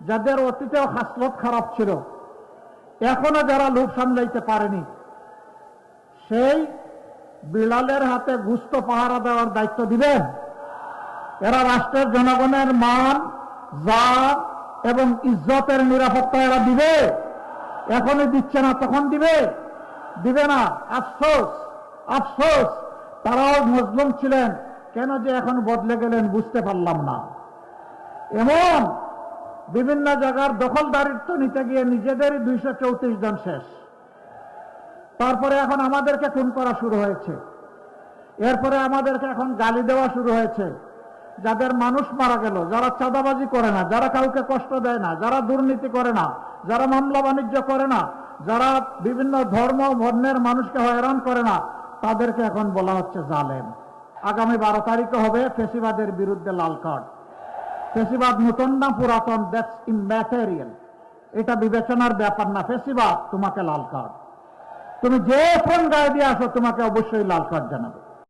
যাদের অতীতেও হাসলত খারাপ ছিল, এখনো যারা লোভ সামলাইতে পারেনি, সেই বিলালের হাতে গুস্ত পাহারা দেওয়ার দায়িত্ব দিবেন? এরা রাষ্ট্রের জনগণের মান, জাত এবং ইজ্জতের নিরাপত্তা এরা দিবে? এখনই দিচ্ছে না, তখন দিবে? দিবে না। আফসোস, আফসোস, তারাও মজলুম ছিলেন, কেন যে এখন বদলে গেলেন বুঝতে পারলাম না। এমন বিভিন্ন জায়গার দখলদারিত্ব নিতে গিয়ে নিজেদেরই 234 জন শেষ। তারপরে এখন আমাদেরকে খুন করা শুরু হয়েছে, এরপরে আমাদেরকে এখন গালি দেওয়া শুরু হয়েছে। যাদের মানুষ মারা গেল, যারা চাঁদাবাজি করে না, যারা কাউকে কষ্ট দেয় না, যারা দুর্নীতি করে না, যারা মামলা বাণিজ্য করে না, যারা বিভিন্ন ধর্ম বর্ণের মানুষকে হয়রান করে না, তাদেরকে এখন বলা হচ্ছে জালেম। আগামী 12 তারিখে হবে ফেসিবাদের বিরুদ্ধে লাল কার্ড। ফেসিবাদ নতুন না পুরাতন, দ্যাটস ইম্যাটেরিয়াল, এটা বিবেচনার ব্যাপার না। ফেসিবাদ, তোমাকে লাল কার্ড। তুমি যে ফোন গায়ে দিয়ে আসো, তোমাকে অবশ্যই লাল কার্ড জানাবে।